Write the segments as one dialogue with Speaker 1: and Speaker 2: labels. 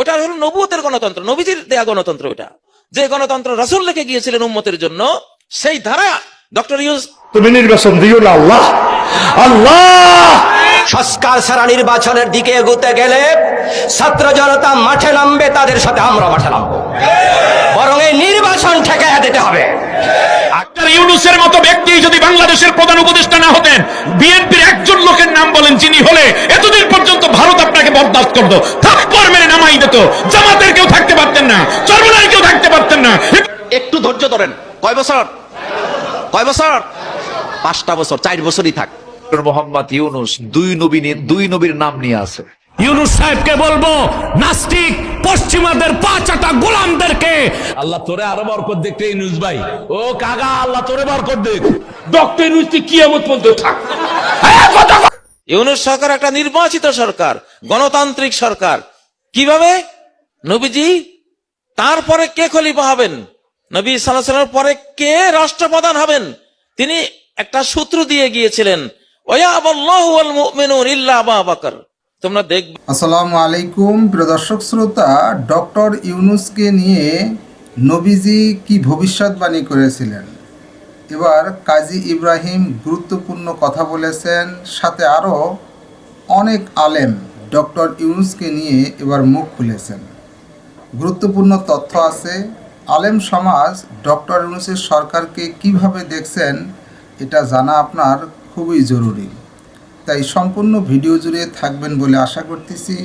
Speaker 1: ওটা হলো নবুয়তের গণতন্ত্র, নবীজির দেয়া গণতন্ত্র। ওটা যে গণতন্ত্র রাসূল লিখে গিয়েছিলেন উম্মতের জন্য, সেই ধারা ডক্টর ইউনূস।
Speaker 2: তুমি নির্বাচন দিও না আল্লাহ। আল্লাহ
Speaker 3: সংস্কার ছাড়া নির্বাচনের দিকে এগোতে গেলে ছাত্র জনতা মাঠে নামবে, তাদের সাথে আমরা মাঠে নামবো। বরং এই নির্বাচন ঠেকাইয়া দিতে হবে।
Speaker 4: ডক্টর ইউনূসের মতো ব্যক্তি যদি বাংলাদেশের প্রধান উপদেষ্টা না হতেন, বিএনপির একজন লোকের নাম বলেন যিনি হলে এতদিন পর্যন্ত ভারত আপনাকে বরদাস্ত করতো, থাপ্পড় মেরে নামাই দিত। জামাতের কেউ থাকতে পারতেন না, চরমনার কেউ থাকতে পারতেন না।
Speaker 5: একটু ধৈর্য ধরেন। কয় বছর? 5টা বছর, 4 বছরই থাক।
Speaker 6: মোহাম্মদ ইউনূস দুই নবীর নাম নিয়ে আছে।
Speaker 7: ইউনূস সাহেবকে বলবো, নাস্তিক পশ্চিমাদের পাঁচাটা গোলামদেরকে আল্লাহ তোরে আরো বরকত দেখতে। ইউনূস ভাই, ও কাগা, আল্লাহ তোরে বরকত দেখ।
Speaker 4: ডক্টর ইউনূস কিয়ামত পর্যন্ত থাক।
Speaker 1: ইউনূস সরকার একটা নির্বাচিত সরকার, গণতান্ত্রিক সরকার। কিভাবে? নবীজি তারপরে কে খলিফা হবেন, নবী সাল্লাল্লাহু আলাইহি ওয়াসাল্লামের পরে কে রাষ্ট্রপ্রধান হবেন, তিনি একটা সূত্র দিয়ে গিয়েছিলেন, ওয়ায়াবাল্লাহু ওয়াল মুমিনুন ইল্লা আবু বকর। তোমরা দেখবে।
Speaker 8: আসসালামু আলাইকুম প্রিয় দর্শক শ্রোতা, ডক্টর ইউনূসকে নিয়ে নবীজি কি ভবিষ্যৎবাণী করেছিলেন, এবার কাজী ইব্রাহিম গুরুত্বপূর্ণ কথা বলেছেন। সাথে আরও অনেক আলেম ডক্টর ইউনূসকে নিয়ে এবার মুখ খুলেছেন। গুরুত্বপূর্ণ তথ্য আছে। আলেম সমাজ ডক্টর ইউনূসের সরকারকে কিভাবে দেখছেন, এটা জানা আপনার খুবই জরুরি। তাই সম্পূর্ণ ভিডিও জুড়ে থাকবেন বলে আশা করতেছি।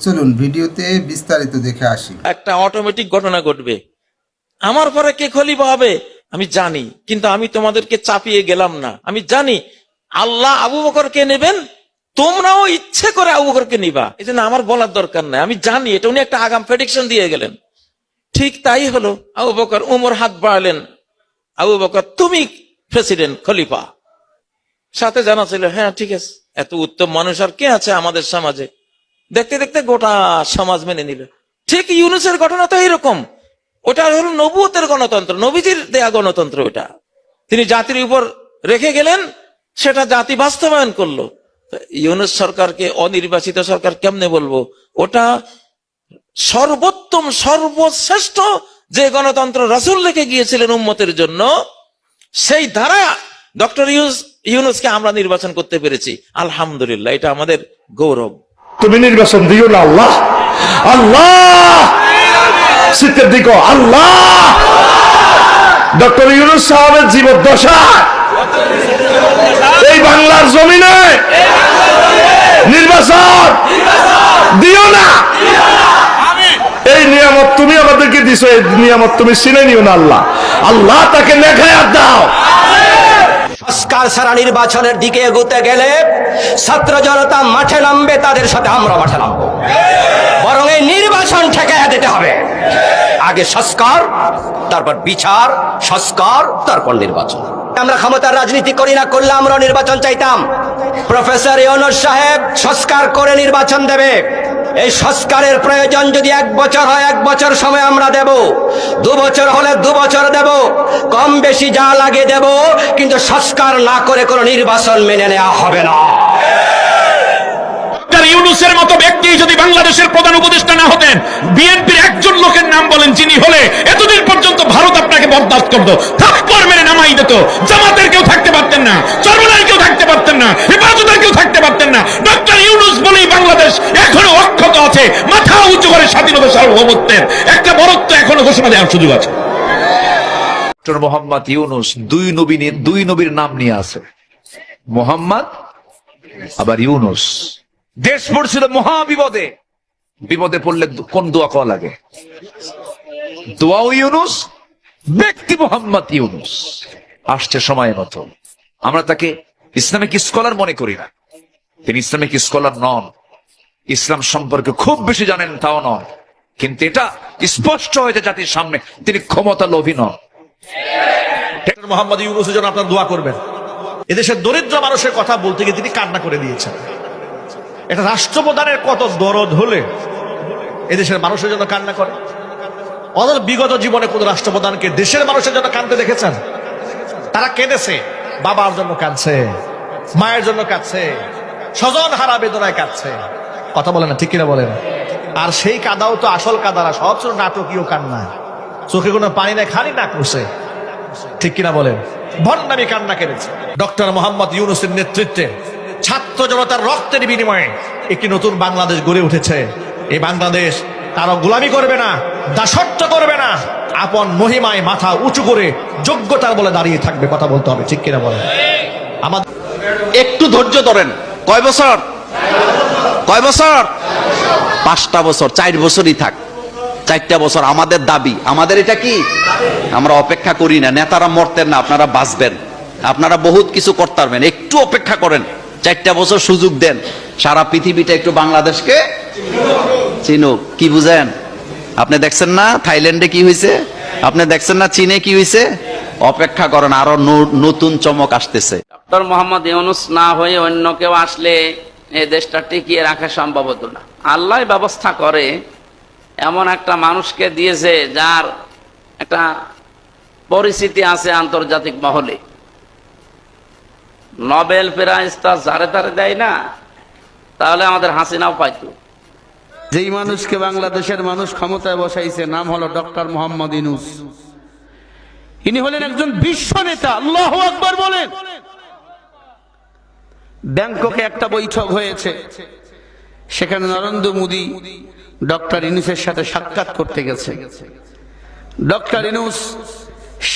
Speaker 8: চলুন ভিডিওতে বিস্তারিত দেখে আসি।
Speaker 1: একটা অটোমেটিক ঘটনা ঘটবে, আমার পরে কে খলিফা হবে আমি জানি, কিন্তু আমি তোমাদেরকে চাপিয়ে গেলাম না। আমি জানি আল্লাহ আবু বকরকে নেবেন, তোমরাও ইচ্ছে করে আবু বকরকে নিবা, এই জন্য আমার বলার দরকার নাই। আমি জানি এটা, উনি একটা আগাম প্রেডিকশন দিয়ে গেলেন। ঠিক তাই হলো। আবু বকর, উমর হাত বাড়ালেন, আবু বকর তুমি প্রেসিডেন্ট, খলিফা। সাথে জানা ছিল, হ্যাঁ ঠিক আছে, এত উত্তম মানুষ আর কে আছে আমাদের সমাজে। দেখতে দেখতে গোটা সমাজ মেনে নিল। ঠিক ইউনূসের ঘটনা তো এইরকম। ওটা হলো নবুয়তের গণতন্ত্র, নবীজির দেয়া গণতন্ত্র। ওটা তিনি জাতির উপর রেখে গেলেন, সেটা জাতি বাস্তবায়ন করলো। ইউনূস সরকারকে অনির্বাচিত সরকার কেমনে বলবো? ওটা সর্বোত্তম সর্বশ্রেষ্ঠ যে গণতন্ত্র রাসূল লিখে গিয়েছিলেন উম্মতের জন্য, সেই ধারা ডক্টর ইউনূসকে আমরা নির্বাচন করতে পেরেছি, আলহামদুলিল্লাহ। এটা আমাদের গৌরব।
Speaker 2: তুমি নির্বাচন দিও না আল্লাহ। আল্লাহ শীতের দিকে আল্লাহ ডক্টর ইউনূস সাহেবের জীবদ্দশা এই বাংলার জমিনে নির্বাচন দিও না। এই নিয়ামত তুমি আমাদেরকে দিছো, এই নিয়ামত তুমি ছিনে নিও না আল্লাহ। আল্লাহ তাকে নেখায়াত দাও।
Speaker 3: সংস্কার ছাড়া নির্বাচনের দিকে এগোতে গেলে ছাত্র জনতা মাঠে নামবে, তাদের সাথে আমরা মাঠে নামবো। বরং এই নির্বাচন ঠেকাইয়া দিতে হবে। আগে সংস্কার, তারপর বিচার, সংস্কার, তারপর নির্বাচন। আমরা ক্ষমতার রাজনীতি করি না, করলে আমরা নির্বাচন চাইতাম। প্রফেসর ইউনূস সাহেব সংস্কার করে নির্বাচন দেবে। এই সংস্কারের প্রয়োজন যদি 1 বছর হয়, 1 বছর সময় আমরা দেব। 2 বছর হলে 2 বছর দেব, কম বেশি যা লাগে দেব, কিন্তু সংস্কার না করে কোনো নির্বাচন মেনে নেওয়া হবে না।
Speaker 4: ডক্টর ইউনূসের মতো ব্যক্তি যদি বাংলাদেশের প্রধান উপদেষ্টা না হতেন, বিএনপির একজন লোকের নাম বলেন যিনি হলে এতদিন পর্যন্ত ভারত আপনাকে বরদাস্ত করতো, থাপ্পড় মেরে নামাই দিত। জামাতের কেউ থাকতে পারতেন না, চরমনার কেউ থাকতে পারতেন না, হেফাজতের কেউ থাকতে পারতেন না। ডক্টর ইউনূস বলেই বাংলাদেশ এখনো অক্ষত আছে। মাথা উঁচু করে স্বাধীনতা সার্বভৌমত্বের একটা বরত্ব এখনো ঘোষণা দেওয়ার সুযোগ আছে।
Speaker 6: ডক্টর মোহাম্মদ ইউনূস দুই নবীর নাম নিয়ে আছে, মোহাম্মদ আবার ইউনূস। দেশ পড়ছিল মহা বিপদে, বিপদে পড়লে কোন দোয়া করা লাগে? দোয়াও ইউনূস, ব্যক্তি মোহাম্মদ ইউনূস। আসছে সময় মতো। আমরা তাকে ইসলামিক স্কলার মনে করি না, তিনি ইসলামিক স্কলার নন। ইসলাম সম্পর্কে খুব বেশি জানেন তাও নন, কিন্তু এটা স্পষ্ট হয়েছে জাতির সামনে তিনি ক্ষমতা লোভী নন।
Speaker 9: মোহাম্মদ ইউনূসের জন্য আপনারা দোয়া করবেন। এদেশের দরিদ্র মানুষের কথা বলতে গিয়ে তিনি কান্না করে দিয়েছেন। এটা রাষ্ট্রপ্রধানের কত দরদ হলে এদেশের মানুষের জন্য কান্না করে। অথচ বিগত জীবনে কোন রাষ্ট্রপ্রধানকে দেশের মানুষের জন্য কাঁদতে দেখেছেন? তারা কেঁদেছে, বাবার জন্য কাঁদছে, মায়ের জন্য কাঁদছে, স্বজন হারা বেদনায় কাঁদছে। কথা বলে না, ঠিক কিনা বলেন? আর সেই কাদাও তো আসল কাদা না, সব ছিল নাটকীয় কান্না। চোখে কোনো পানি নাই, খালি নাক মুছে, ঠিক কিনা বলেন? ভণ্ডামি কান্না কেড়েছে। ডক্টর মোহাম্মদ ইউনূসের নেতৃত্বে ছাত্র জনতার রক্তের বিনিময়ে একটি নতুন বাংলাদেশ গড়ে উঠেছে। এই বাংলাদেশ কারো গোলামি করবে না, দাসত্ব করবে না, আপন মহিমায় মাথা উঁচু করে যোগ্যতার বলে দাঁড়িয়ে থাকবে। কথা বলতে হবে, ঠিক কিনা বলেন? আমাদের
Speaker 5: একটু ধৈর্য ধরেন। কয় বছর? কয় বছর? 5টা বছর, 4 বছরই থাক, 4টা বছর আমাদের দাবি। আমাদের এটা কি? আমরা অপেক্ষা করি না, নেতারা মরতেন না, আপনারা বাঁচবেন, আপনারা বহুত কিছু করতে পারবেন, একটু অপেক্ষা করেন, 4টা বছর সুযোগ দেন, সারা পৃথিবীটা একটু বাংলাদেশকে চিনুক। কি বুঝেন? আপনি দেখছেন না থাইল্যান্ডে কি হয়েছে? আপনি দেখছেন না চীনে কি হয়েছে? অপেক্ষা করেন, আরো নতুন চমক আসতেছে।
Speaker 10: ডক্টর মোহাম্মদ ইউনূস না হয়ে অন্য কেউ আসলে এই দেশটা টিকিয়ে রাখা সম্ভব হতো না। আল্লাহ ব্যবস্থা করে, এমন একটা মানুষকে দিয়েছে যার একটা পরিচিতি আছে আন্তর্জাতিক মহলে। নোবেল প্রাইজ তা যারে তারে দেয় না, তাহলে আমাদের হাসিনাও পাইতো।
Speaker 11: যেই মানুষকে বাংলাদেশের মানুষ ক্ষমতায় বসাইছে নাম হলো ডক্টর মোহাম্মদ ইউনূস। ইনি হলেন একজন বিশ্ব নেতা। আল্লাহু আকবার বলেন। ব্যাংককে একটা বৈঠক হয়েছে, সেখানে নরেন্দ্র মোদী ডক্টর ইউনূসের সাথে সাক্ষাৎ করতে গেছে। ডক্টর ইউনূস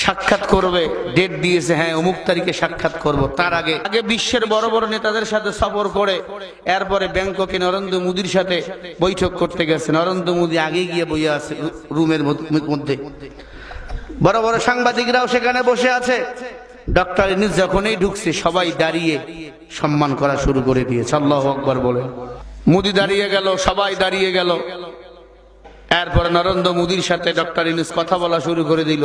Speaker 11: সাক্ষাৎ করবে, ডেট দিয়েছে, হ্যাঁ অমুক তারিখে সাক্ষাৎ করব। তার আগে বিশ্বের বড় বড় নেতাদের সাথে সফর করে এরপরে ব্যাংককে নরেন্দ্র মোদীর সাথে বৈঠক করতে গেছে। নরেন্দ্র মোদী আগে গিয়ে বইয়া আছে রুমের মধ্যে, বড় বড় সাংবাদিকরাও সেখানে বসে আছে। ডক্টর ইউনূস যখনই ঢুকছে সবাই দাঁড়িয়ে সম্মান করা শুরু করে দিয়েছে। আল্লাহু আকবার বলে। মোদী দাঁড়িয়ে গেল, সবাই দাঁড়িয়ে গেল। এরপরে নরেন্দ্র মোদীর সাথে ডক্টর ইউনূস কথা বলা শুরু করে দিল।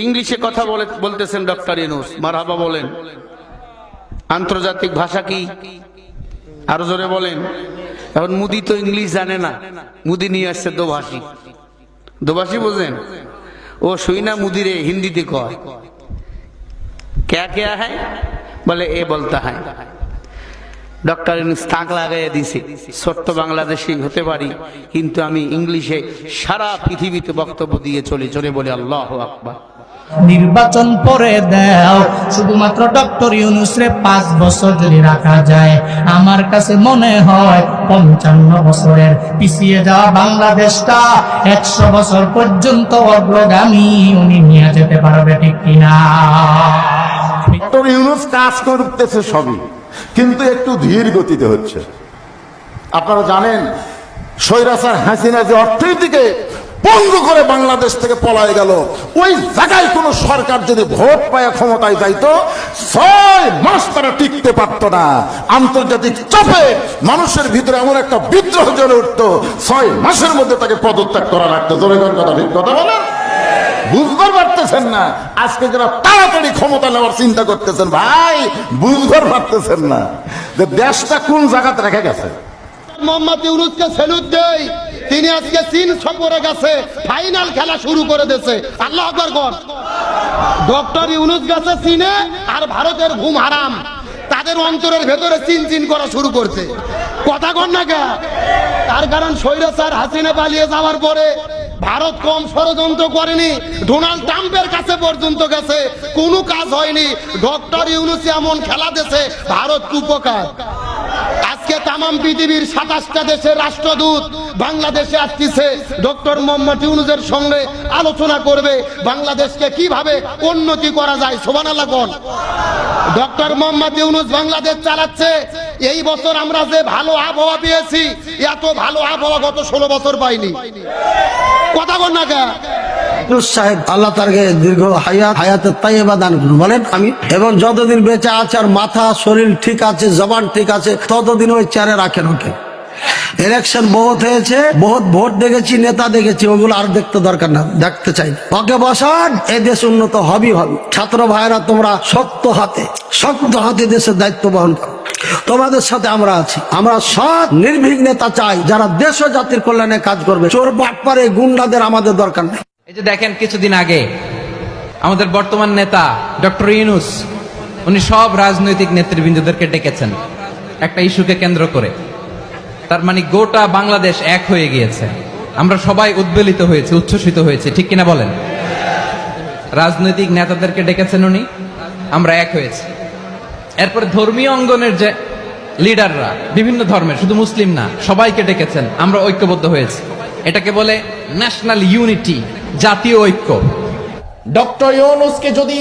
Speaker 11: ইংলিশে কথা বলতেছেন ডক্টর ইউনূস, মারহাবা বলেন। আন্তর্জাতিক ভাষা কি? আরো জোরে বলেন। এখন মোদী তো ইংলিশ জানে না, মোদী নিয়ে আসছে দোভাষী। দোভাষী বোঝেন? ও শুইনা মুদিরে হিন্দিতে কয়, क्या क्या है? বলে এ বলতা হয়। ডক্টর ইউনূস তাক লাগাইয়া দিছে, ছোট্ট বাংলাদেশি হতে পারি, কিন্তু আমি ইংলিশে সারা পৃথিবীতে বক্তব্য দিয়ে চলে বলে আল্লাহু আকবার।
Speaker 12: নির্বাচন পরে দাও, শুধুমাত্র ডক্টর ইউনূসরে 5 বছর যদি রাখা যায়, আমার কাছে মনে হয় 55 বছরের পিছিয়ে যাওয়া বাংলাদেশটা 100 বছর পর্যন্ত অগ্রগামী উনি নিয়ে যেতে পারবে, ঠিক কিনা?
Speaker 2: ডক্টর ইউনূস কাজ করতেছে সবই, কিন্তু একটু ধীর গতিতে হচ্ছে। আপনারা জানেন স্বৈরাচার হাসিনা যে অর্থনীতিকে পঙ্গু করে বাংলাদেশ থেকে পলায় গেল, ওই জায়গায় কোন সরকার যদি ভোট পায় ক্ষমতায় যাইতো, 6 মাস তারা টিকতে পারত না। আন্তর্জাতিক চাপে মানুষের ভিতরে এমন একটা বিদ্রোহ জ্বলে উঠতো, 6 মাসের মধ্যে তাকে পদত্যাগ করা লাগতো। জনগণ কথা ঠিক কথা বলেন, বুঝতে পারতেছেন না? আজকে যারা তাড়াতাড়ি ক্ষমতা নেওয়ার চিন্তা করতেছেন, ভাই বুঝতে পারতেছেন না যে দেশটা কোন জায়গাতে রেখে গেছে।
Speaker 11: মোহাম্মদ ইউনূসকে স্যালুট দেই, তিনি আজকে চীন সফরে গেছে, ফাইনাল খেলা শুরু করে দিয়েছে। আল্লাহু আকবার কর। ডক্টর ইউনূস গেছে চীনে, আর ভারতের ঘুম হারাম তাদের অন্তরের ভেতরে চিন করা শুরু করছে। কথা কর না কে? তার কারণ স্বৈরাচার হাসিনা পালিয়ে যাওয়ার পরে ভারত কম ষড়যন্ত্র করেনি, ডোনাল্ড ট্রাম্পের কাছে পর্যন্ত গেছে, কোনো কাজ হয়নি। ডক্টর ইউনূস এমন খেলা দিয়েছে, ভারত উপকার। আজকে তামাম পৃথিবীর 27টা দেশের রাষ্ট্রদূত বাংলাদেশে আসছে ডক্টর মোহাম্মদ ইউনূসের সঙ্গে আলোচনা করবে বাংলাদেশকে কিভাবে উন্নতি করা যায়। সুবহানাল্লাহ কোন। ডক্টর মোহাম্মদ ইউনূস বাংলাদেশ চালাচ্ছে। এই বছর আমরা যে ভালো আবহাওয়া পেয়েছি, এত ভালো আবহাওয়া গত 16 বছর পাইনি। কথা বল না কে?
Speaker 12: সাহেব আল্লাহ তারকে দীর্ঘ হায়াতের তাইয়্যিবা দান করুন। বলেন আমি, এবং যতদিন বেঁচে আছে আর মাথা শরীর ঠিক আছে, জবান ঠিক আছে, ততদিন ওই চেয়ারে রাখেন ওকে। ইলেকশন বহুত হয়েছে, বহুত ভোট দেখেছি, নেতা দেখেছি, ওগুলো আর দেখতে দরকার না, দেখতে চাই। ওকে বসান, এই দেশ উন্নত হবেই হবে। ছাত্র ভাইরা তোমরা শক্ত হাতে দেশের দায়িত্ব বহন করো, তোমাদের সাথে আমরা আছি। আমরা সৎ নির্ভীক নেতা চাই, যারা দেশ ও জাতির কল্যাণে কাজ করবে। চোর বাটপারে গুন্ডাদের আমাদের দরকার নেই।
Speaker 13: এই যে দেখেন, কিছুদিন আগে আমাদের বর্তমান নেতা ডক্টর ইউনূস, উনি সব রাজনৈতিক নেতৃবৃন্দদেরকে ডেকেছেন একটা ইস্যুকে কেন্দ্র করে। তার মানে গোটা বাংলাদেশ এক হয়ে গিয়েছে। আমরা সবাই উদ্বেলিত হয়েছে, উচ্ছ্বসিত হয়েছে, ঠিক কিনা বলেন? রাজনৈতিক নেতাদেরকে ডেকেছেন উনি, আমরা এক হয়েছি। এরপরে ধর্মীয় অঙ্গনের যে লিডাররা, বিভিন্ন ধর্মের, শুধু মুসলিম না, সবাইকে ডেকেছেন, আমরা ঐক্যবদ্ধ হয়েছি। এটাকে বলে ন্যাশনাল ইউনিটি, জাতীয় ঐক্য।
Speaker 7: ডক্টর ইউনূসকে যদি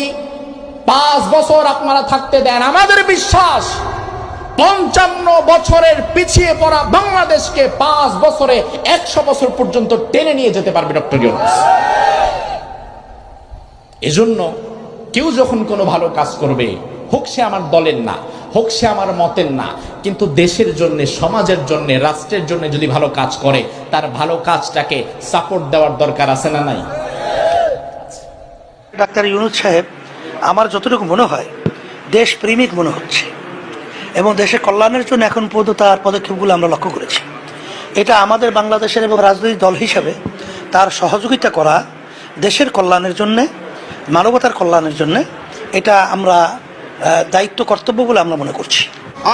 Speaker 7: 5 বছর আপনারা থাকতে দেন, আমাদের বিশ্বাস 55 বছরের পিছিয়ে পড়া বাংলাদেশকে 5 বছরে 100 বছর পর্যন্ত টেনে নিয়ে যেতে পারবে ডক্টর ইউনূস। এজন্য কেউ যখন কোনো ভালো কাজ করবে, হোক সে আমার দলের না, হোক সে আমার মতের না, কিন্তু দেশের জন্য, সমাজের জন্য, রাষ্ট্রের জন্য যদি ভালো কাজ করে, তার ভালো কাজটাকে সাপোর্ট দেওয়ার দরকার আছে না নাই?
Speaker 14: ডাক্তার ইউনূস সাহেব আমার যতটুকু মনে হয় দেশ প্রেমিক মনে হচ্ছে, এবং দেশের কল্যাণের জন্য এখন পর্যন্ত তার পদক্ষেপগুলো আমরা লক্ষ্য করেছি। এটা আমাদের বাংলাদেশের এবং রাজনৈতিক দল হিসাবে তার সহযোগিতা করা দেশের কল্যাণের জন্যে, মানবতার কল্যাণের জন্যে, এটা আমরা দায়িত্ব কর্তব্য বলে আমরা মনে করছি।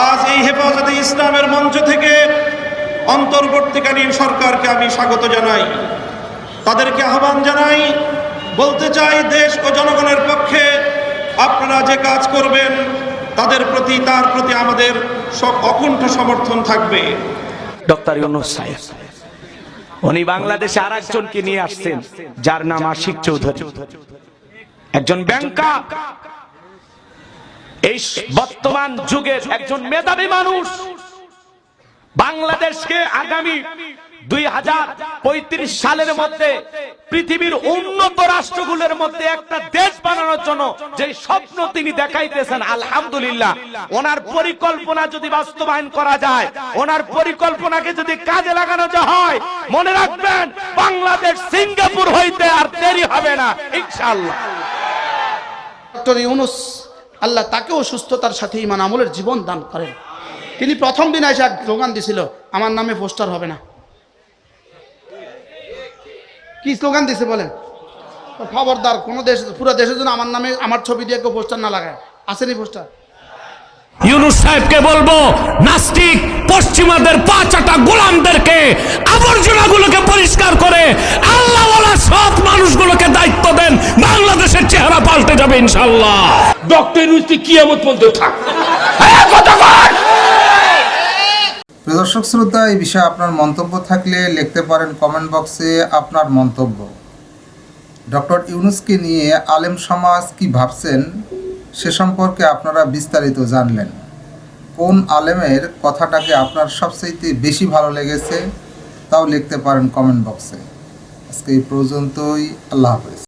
Speaker 9: আজ এই হেফাজতে ইসলামের মঞ্চ থেকে অন্তর্বর্তীকালীন সরকারকে আমি স্বাগত জানাই, তাদেরকে আহ্বান জানাই, বলতে চাই দেশ ও জনগণের পক্ষে আপনারা যে কাজ করবেন তার প্রতি আমাদের অকুণ্ঠ সমর্থন থাকবে।
Speaker 3: ডক্টর ইউনূস সাহেব উনি বাংলাদেশে আরেকজনকে নিয়ে আসছেন, যার নাম আশিক চৌধুরী, একজন ব্যাংকার, এই বর্তমান যুগের একজন মেধাবী মানুষ। বাংলাদেশকে আগামী 2035 সালের মধ্যে পৃথিবীর উন্নত রাষ্ট্রগুলোর মধ্যে একটা দেশ বানানোর জন্য যে স্বপ্ন তিনি দেখাইতেছেন, আলহামদুলিল্লাহ, ওনার পরিকল্পনা যদি বাস্তবায়ন করা যায়, ওনার পরিকল্পনাকে যদি কাজে লাগানো হয়, মনে রাখবেন বাংলাদেশ সিঙ্গাপুর হইতে আর দেরি হবে না ইনশাআল্লাহ।
Speaker 11: ডক্টর ইউনূস আল্লাহ তাকেও সুস্থতার সাথে ঈমান আমলের জীবন দান করেন। তিনি প্রথম দিন এসে এক স্লোগান দিছিল, আমার নামে পোস্টার হবে না। কি স্লোগান দিছে বলেন? খবরদার কোন দেশ, পুরো দেশের জন্য আমার নামে, আমার ছবি দিয়ে কেউ পোস্টার না লাগায়। আসেনি পোস্টার?
Speaker 7: ইউনূস সাহেবকে বলবো, নাস্তিক পশ্চিমাদের 5 গোলামদেরকে, আবর্জনাগুলোকে পরিষ্কার করে আল্লাহওয়ালা সৎ মানুষগুলোকে দায়িত্ব দেন, বাংলাদেশের চেহারা পাল্টে যাবে ইনশাআল্লাহ। ডক্টর ইউনূস কিয়ামত পর্যন্ত থাক।
Speaker 8: প্রিয় দর্শক শ্রোতা, এই বিষয়ে আপনার মন্তব্য থাকলে লিখতে পারেন কমেন্ট বক্সে আপনার মন্তব্য। ডক্টর ইউনূসকে নিয়ে আলেম সমাজ কি ভাবছেন সে সম্পর্কে আপনারা বিস্তারিত জানলেন। কোন আলেমের কথাটাকে আপনার সবচেয়ে বেশি ভালো লেগেছে তাও লিখতে পারেন কমেন্ট বক্সে। আজকে এই পর্যন্তই, আল্লাহ হাফেজ।